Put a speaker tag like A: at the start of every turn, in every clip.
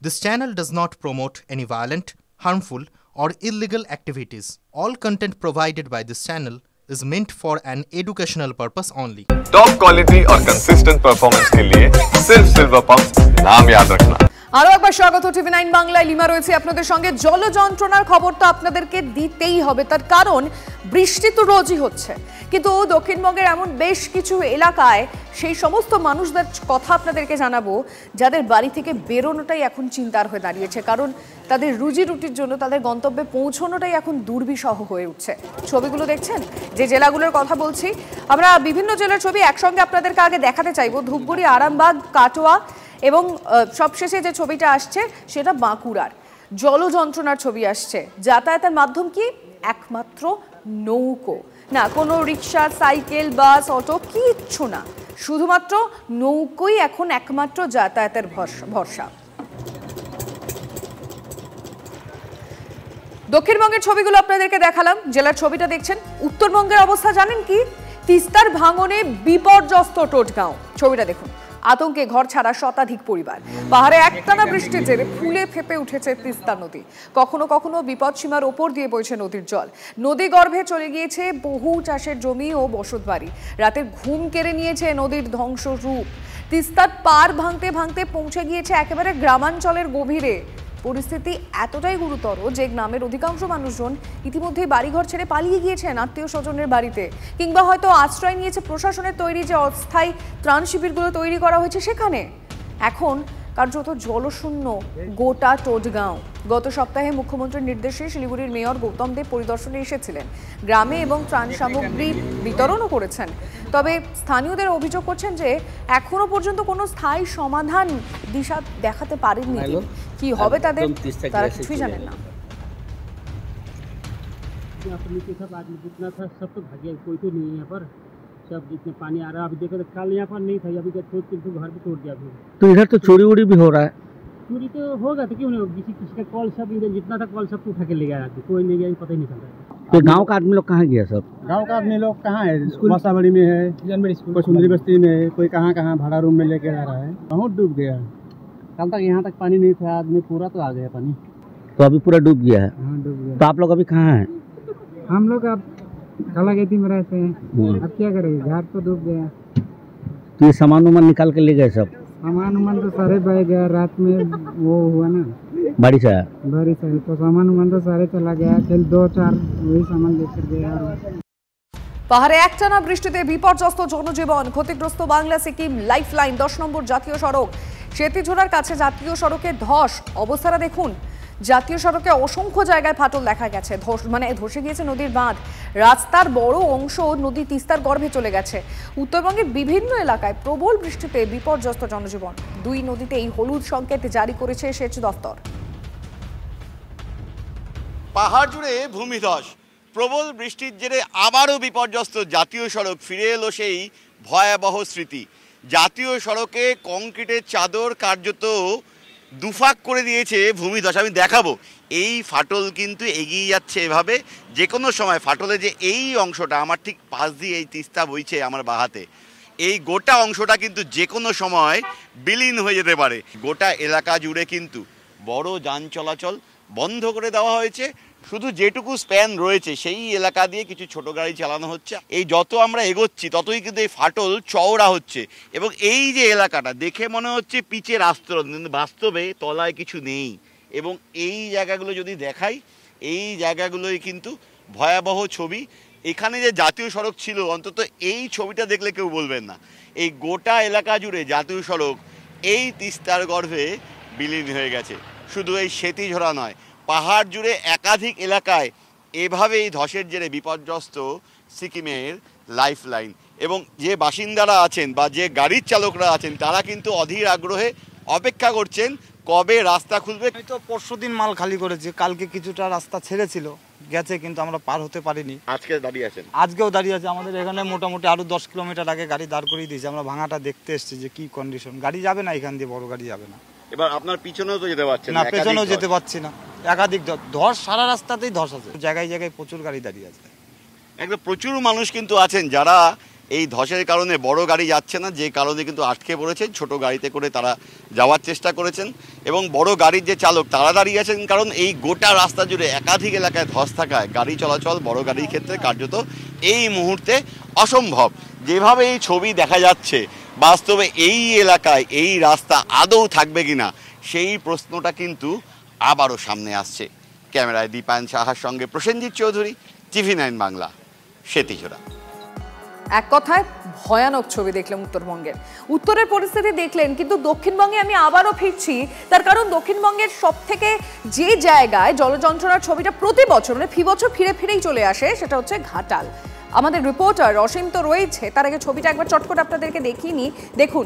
A: This channel does not promote any violent, harmful, or illegal activities. All content provided by this channel is meant for an educational purpose only.
B: Top quality और consistent performance के लिए सिर्फ silver pump नाम याद रखना।
C: আরো একবার স্বাগত টিভি9 বাংলায়। লিমা রয়েছে আপনাদের সঙ্গে। জল যন্ত্রণার খবর তো আপনাদেরকে দিতেই হবে, তার কারণ বৃষ্টি তো রোজই হচ্ছে, কিন্তু দক্ষিণবঙ্গের এমন বেশ কিছু এলাকায় সেই সমস্ত মানুষদের কথা আপনাদেরকে জানাবো যাদের বাড়ি থেকে বেরোনোটাই এখন চিন্তার হয়ে দাঁড়িয়েছে, কারণ তাদের রুজি রুটির জন্য তাদের গন্তব্যে পৌঁছানোটাই এখন দুর্বিষহ হয়ে উঠছে। ছবিগুলো দেখছেন, যে জেলাগুলোর কথা বলছি আমরা, বিভিন্ন জেলার ছবি একসঙ্গে আপনাদেরকে আগে দেখাতে চাইবো। ধূপগুড়ি, আরামবাগ, কাটোয়া এবং সবশেষে যে ছবিটা আসছে সেটা বাঁকুড়ার। জল যন্ত্রণার ছবি আসছে। যাতায়াতের মাধ্যম কি? একমাত্র নৌকো, না কোনো রিক্সা, সাইকেল, বাস, অটো, কিচ্ছু না, শুধুমাত্র নৌকোই এখন একমাত্র যাতায়াতের ভরসা। দক্ষিণবঙ্গের ছবিগুলো আপনাদেরকে দেখালাম, জেলার ছবিটা দেখছেন। উত্তরবঙ্গের অবস্থা জানেন কি? তিস্তার ভাঙনে বিপর্যস্ত টোটগাঁও। ছবিটা দেখুন, আতঙ্কে ঘর ছাড়া শতাধিক পরিবার। পাহাড়ে একটানা বৃষ্টির জেরে ফুলে ফেপে উঠেছে তিস্তা নদী। কখনো কখনো বিপদসীমার ওপর দিয়ে বইছে নদীর জল। নদী গর্ভে চলে গিয়েছে বহু চাষের জমি ও বসতবাড়ি। রাতের ঘুম কেড়ে নিয়েছে নদীর ধ্বংস রূপ। তিস্তার পার ভাঙতে ভাঙতে পৌঁছে গিয়েছে একেবারে গ্রামাঞ্চলের গভীরে। পরিস্থিতি এতটাই গুরুতর যে গ্রামের অধিকাংশ মানুষজন ইতিমধ্যেই বাড়িঘর ছেড়ে পালিয়ে গিয়েছেন আত্মীয় স্বজনের বাড়িতে, কিংবা হয়তো আশ্রয় নিয়েছে প্রশাসনের তৈরি যে অস্থায়ী ত্রাণ শিবিরগুলো তৈরি করা হয়েছে সেখানে। এখন কার্যত জলশূন্য গোটা টোটগাঁও। গত সপ্তাহে মুখ্যমন্ত্রীর নির্দেশে শিলিগুড়ির মেয়র গৌতম দেব পরিদর্শনে এসেছিলেন, গ্রামে এবং ত্রাণ সামগ্রী বিতরণও করেছেন। তবে স্থানীয়দের অভিযোগ করছেন যে এখনো পর্যন্ত কোনো স্থায়ী সমাধান দিশা দেখাতে পারেননি। কি হবে তাদের, তারা কিছুই জানেন না।
D: सब जितने पानी आ रहा है, अभी देखो तो कल यहाँ पर नहीं था, अभी तो घर भी तोड़ दिया।
E: तो इधर तो चोरी वोरी भी हो रहा है।
D: चोरी तो होगा, तो क्यों नहीं होगा? किसी का कॉल सब इधर जितना था कॉल सब उठा के ले गया, कोई नहीं गया, पता ही नहीं चल रहा।
E: तो गांव का आदमी लोग कहाँ गया? सब
D: गांव का आदमी लोग कहाँ है? मसाबड़ी में है, कोई सुंदरी बस्ती में है, कोई कहाँ कहाँ भाड़ा रूम में लेके आ रहा है। बहुत डूब गया। कल तक यहाँ तक पानी नहीं था, आदमी पूरा तो आ गया पानी।
E: तो अभी पूरा डूब गया है।
D: हाँ डूब गया।
E: तो आप लोग अभी कहाँ हैं?
D: हम लोग अब कालागेती में रहते हैं, अब क्या करेंगे, घर तो डूब गया।
E: तो ये सामान वामान निकाल के ले गए सब?
D: सामान वामान तो सारे बह गया, रात में वो हुआ ना
E: बारिश आया,
D: तो सामान वामान तो सारे चला गया, केवल 2-4 वही सामान लेकर गया।
C: পাহাড়ে একটানা বৃষ্টিতে বিপর্যস্ত জনজীবন, ক্ষতিগ্রস্ত বাংলা সিকিম লাইফলাইন 10 নম্বর জাতীয় সড়ক। সেতিঝোড়ার কাছে জাতীয় সড়কে ধস। অবস্থাটা দেখুন, জাতীয় সড়কে অসংখ্য জায়গায় ফাটল দেখা গেছে, ধসে গিয়েছে নদীর বাঁধ। রাস্তার বড় অংশ নদী তিস্তার গর্ভে চলে গেছে। উত্তরবঙ্গের বিভিন্ন এলাকায় প্রবল বৃষ্টিতে বিপর্যস্ত জনজীবন। দুই নদীতেই হলুদ সংকেত জারি করেছে সেচ দফতর।
F: পাহাড় জুড়ে ভূমিধস, প্রবল বৃষ্টির জেরে আবারও বিপর্যস্ত জাতীয় সড়ক। ফিরে এলো সেই ভয়াবহ স্মৃতি। জাতীয় সড়কে কংক্রিটের চাদর কার্যত দুফাক করে দিয়েছে ভূমিধস। আমি দেখাবো, এই ফাটল কিন্তু এগিয়ে যাচ্ছে এভাবে। যে কোনো সময় ফাটলে যে এই অংশটা, আমার ঠিক পাশ দিয়ে এই তিস্তা বইছে আমার বাহাতে, এই গোটা অংশটা কিন্তু যে কোনো সময় বিলীন হয়ে যেতে পারে। গোটা এলাকা জুড়ে কিন্তু বড় যান চলাচল বন্ধ করে দেওয়া হয়েছে। শুধু যেটুকু স্প্যান রয়েছে সেই এলাকা দিয়ে কিছু ছোট গাড়ি চালানো হচ্ছে। এই যত আমরা এগোচ্ছি ততই কিন্তু এই ফাটল চওড়া হচ্ছে, এবং এই যে এলাকাটা দেখে মনে হচ্ছে পিচের আস্তরণ, কিন্তু বাস্তবে তলায় কিছু নেই। এবং এই জায়গাগুলো যদি দেখাই, এই জায়গাগুলোই কিন্তু ভয়াবহ ছবি। এখানে যে জাতীয় সড়ক ছিল, অন্তত এই ছবিটা দেখলে কেউ বলবেন না এই গোটা এলাকা জুড়ে জাতীয় সড়ক এই তিস্তার গর্ভে বিলীন হয়ে গেছে। শুধু এই সেতিঝোড়া নয়, পাহাড় জুড়ে একাধিক এলাকায় এভাবেই ধসের জেরে বিপর্যস্ত সিকিমের লাইফলাইন। এবং যে বাসিন্দারা আছেন বা যে গাড়ির চালকরা আছেন তারা কিন্তু অধীর আগ্রহে অপেক্ষা করছেন কবে রাস্তা খুলবে।
G: তো পরশুদিন মাল খালি করেছে, কালকে কিছুটা রাস্তা ছেড়েছিল গেছে, কিন্তু আমরা পার হতে পারিনি।
F: আজকে দাঁড়িয়ে আছেন?
G: আজকেও দাঁড়িয়ে আছে। আমাদের এখানে মোটামুটি আরো 10 কিলোমিটার আগে গাড়ি দাঁড় করিয়ে দিয়েছে। আমরা ভাঙাটা দেখতে এসেছি যে কি কন্ডিশন। গাড়ি যাবে না এখান দিয়ে, বড় গাড়ি যাবে না।
F: এবার আপনার পিছনেও তো যেতে পারছেন
G: না, পেছনেও যেতে পারছি না। একাধিক ধস, সারা রাস্তাতেই ধস আছে, জায়গায় জায়গায় প্রচুর গাড়ি দাঁড়িয়ে আছে।
F: একদম প্রচুর মানুষ কিন্তু আছেন যারা এই ধসের কারণে বড় গাড়ি যাচ্ছে না, যে কারণে কিন্তু আটকে পড়েছে। ছোট গাড়িতে করে তারা যাওয়ার চেষ্টা করেছেন এবং বড় গাড়ির যে চালক তারা দাঁড়িয়ে আছেন, কারণ এই গোটা রাস্তা জুড়ে একাধিক এলাকায় ধস থাকায় গাড়ি চলাচল বড় গাড়ির ক্ষেত্রে কার্যত এই মুহূর্তে অসম্ভব। যেভাবে এই ছবি দেখা যাচ্ছে, বাস্তবে এই এলাকায় এই রাস্তা আদৌ থাকবে কিনা সেই প্রশ্নটা কিন্তু আবারও সামনে আসছে। ক্যামেরায় দীপায়ন সাহার সঙ্গে প্রসেনজিৎ চৌধুরী, TV9 বাংলা, সেতিজোড়া।
C: এক কথায় ভয়ানক ছবি দেখলাম উত্তরবঙ্গের। উত্তরের পরিস্থিতি দেখলেন, কিন্তু দক্ষিণবঙ্গে আমি আবারও ফিরছি, তার কারণ দক্ষিণবঙ্গের সব থেকে যে জায়গায় জলযন্ত্রণার ছবিটা প্রতি বছর মানে ফি বছর ফিরে ফিরেই চলে আসে, সেটা হচ্ছে ঘাটাল। আমাদের রিপোর্টার অসীম তো রয়েছে, তার আগে ছবিটা একবার চটকট আপনাদেরকে দেখিয়ে নিই। দেখুন,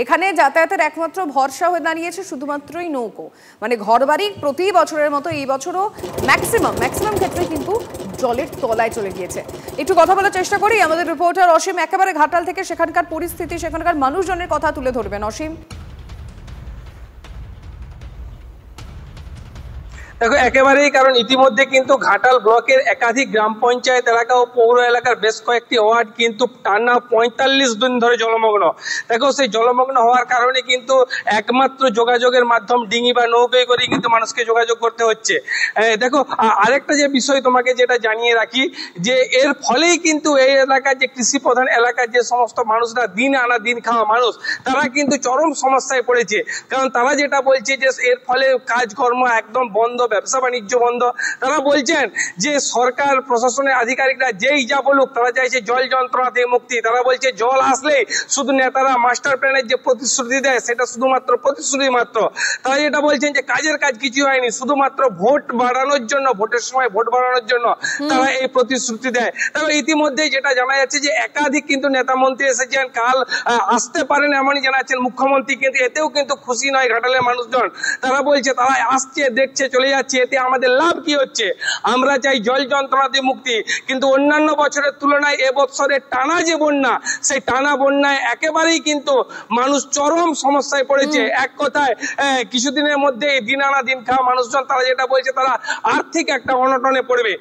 C: এখানে যাতায়াতের একমাত্র ভরসা হয়ে দাঁড়িয়েছে শুধুমাত্রই নৌকো। মানে ঘরবাড়ি প্রতি বছরের মতো এই বছরও ম্যাক্সিমাম ক্ষেত্রে কিন্তু জলের তলায় চলে গিয়েছে। একটু কথা বলার চেষ্টা করি, আমাদের রিপোর্টার অসীম একেবারে ঘাটাল থেকে সেখানকার পরিস্থিতি, সেখানকার মানুষজনের কথা তুলে ধরবেন। অসীম,
H: দেখো একেবারেই, কারণ ইতিমধ্যে কিন্তু ঘাটাল ব্লকের একাধিক গ্রাম পঞ্চায়েত এলাকা ও পৌর এলাকার বেশ কয়েকটি ওয়ার্ড কিন্তু টানা 45 দিন ধরে জলমগ্ন। দেখো সেই জলমগ্ন হওয়ার কারণে কিন্তু একমাত্র যোগাযোগের মাধ্যম ডিঙি বা নৌকোয় করে কিন্তু মানুষকে যোগাযোগ করতে হচ্ছে। দেখো আরেকটা যে বিষয় তোমাকে যেটা জানিয়ে রাখি, যে এর ফলেই কিন্তু এই এলাকার যে কৃষি প্রধান এলাকার যে সমস্ত মানুষরা দিন আনা দিন খাওয়া মানুষ, তারা কিন্তু চরম সমস্যায় পড়েছে। কারণ তারা যেটা বলছে যে এর ফলে কাজকর্ম একদম বন্ধ, ব্যবসা বাণিজ্য বন্ধ। তারা বলছেন যে সরকার প্রশাসনের আধিকারিকরা যেই যা বলুক, তারা চাইছে জল যন্ত্রণা থেকে মুক্তি। তারা বলছে জল আসলেই শুধু নেতারা মাস্টার প্ল্যানের যে প্রতিশ্রুতি দেয় সেটা শুধুমাত্র প্রতিশ্রুতি মাত্র। তারা যেটা বলছেন যে কাজের কাজ কিছু হয়নি, শুধুমাত্র ভোট বাড়ানোর জন্য, ভোটের সময় ভোট বাড়ানোর জন্য তারা এই প্রতিশ্রুতি দেয়। তবে ইতিমধ্যে যেটা জানা যাচ্ছে যে একাধিক কিন্তু নেতা মন্ত্রী এসেছেন, কাল আসতে পারেন এমনই জানাচ্ছেন মুখ্যমন্ত্রী, কিন্তু এতেও কিন্তু খুশি নয় ঘাটালের মানুষজন। তারা বলছে তারা আসছে, দেখছে, চলে যাচ্ছে, এতে আমাদের লাভ কি হচ্ছে? আমরা চাই জল যন্ত্রণাতে মুক্তি। কিন্তু অন্যান্য বছরের তুলনায় এবছরের টানা যে বন্যা, সেই টানা বন্যায় একেবারেই কিন্তু মানুষ চরম সমস্যায় পড়েছে। এক কথায় কিছুদিনের মধ্যে দিন আনা দিন খাওয়া মানুষজন, তারা যেটা বলছে তারা আর্থিক একটা অনটনে পড়বে।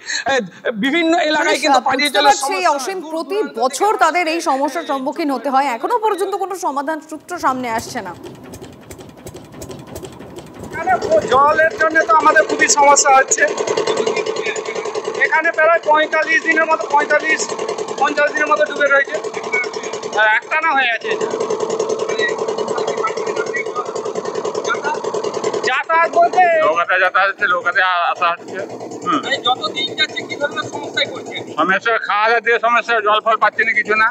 H: বিভিন্ন এলাকায় কিন্তু পানীয় জলের সমস্যা।
C: অসীম, প্রতি বছর তাদের এই সমস্যার সম্মুখীন হতে হয়, এখনো পর্যন্ত কোনো সমাধান সূত্র সামনে আসছে না।
H: জলের জন্য তো আমাদের খুবই সমস্যা হচ্ছে। এখানে প্রায় 45 দিনের মতো 50 দিনের মতো ডুবে রয়েছে, একটানা হয়ে আছে। যাতায়াত বলতে নৌকাতে আসা হচ্ছে। যত দিন যাচ্ছে কি ধরনের সমস্যায় পড়ছে? সমস্যা খাওয়া দাওয়া দিয়ে সমস্যা, জল ফল পাচ্ছি না, কিছু না।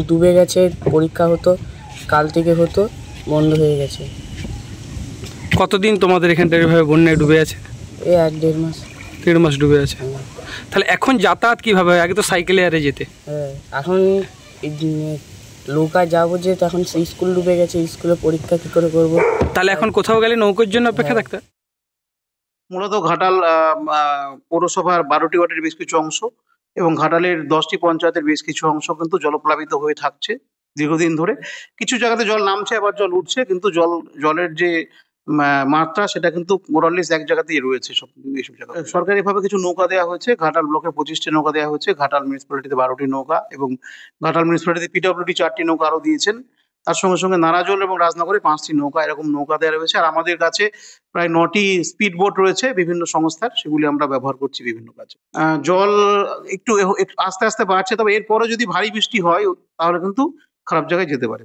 I: ডুবে গেছে, পরীক্ষা হতো কাল থেকে হতো, বন্ধ হয়ে গেছে।
H: কতদিন তোমাদের এখানটা এভাবে বন্যায় ডুবে আছে?
I: এই 1-1.5 মাস।
H: 1.5 মাস ডুবে আছে। তাহলে এখন যাতায়াত কিভাবে? আগে তো সাইকেলে আরে যেতে।
I: হ্যাঁ, এখন নৌকা যাবো যে, এখন স্কুল ডুবে গেছে, স্কুলে পরীক্ষা কি করে করব?
H: তাহলে এখন কোথাও গেলে নৌকোর জন্য অপেক্ষা থাকতে।
J: মূলত ঘাটাল পৌরসভার 12টি ওয়ার্ডের বেশ কিছু অংশ এবং ঘাটালের 10টি পঞ্চায়েতের বেশ কিছু অংশ কিন্তু জলপ্লাবিত হয়ে থাকছে দীর্ঘদিন ধরে। কিছু জায়গাতে জল নামছে, আবার জল উঠছে, কিন্তু জলের যে মাত্রা সেটা কিন্তু মোরাললেস এক জায়গাতেই রয়েছে এইসব জায়গা। সরকারিভাবে কিছু নৌকা দেওয়া হয়েছে। ঘাটাল ব্লকে 25টি নৌকা দেওয়া হয়েছে, ঘাটাল মিউনিসিপ্যালিটিতে 12টি নৌকা এবং ঘাটাল মিউনিসিপ্যালিটিতে PWD 4টি নৌকা আরও দিয়েছেন। তার সঙ্গে সঙ্গে নারাজল এবং রাজনগরে 5টি নৌকা, এরকম নৌকা দেওয়া রয়েছে। আর আমাদের কাছে প্রায় 9টি স্পিড বোট রয়েছে বিভিন্ন সংস্থার, সেগুলি আমরা ব্যবহার করছি বিভিন্ন কাজে। জল একটু আস্তে আস্তে বাড়ছে, তবে এরপরে যদি ভারী বৃষ্টি হয় তাহলে কিন্তু খারাপ জায়গায় যেতে পারে।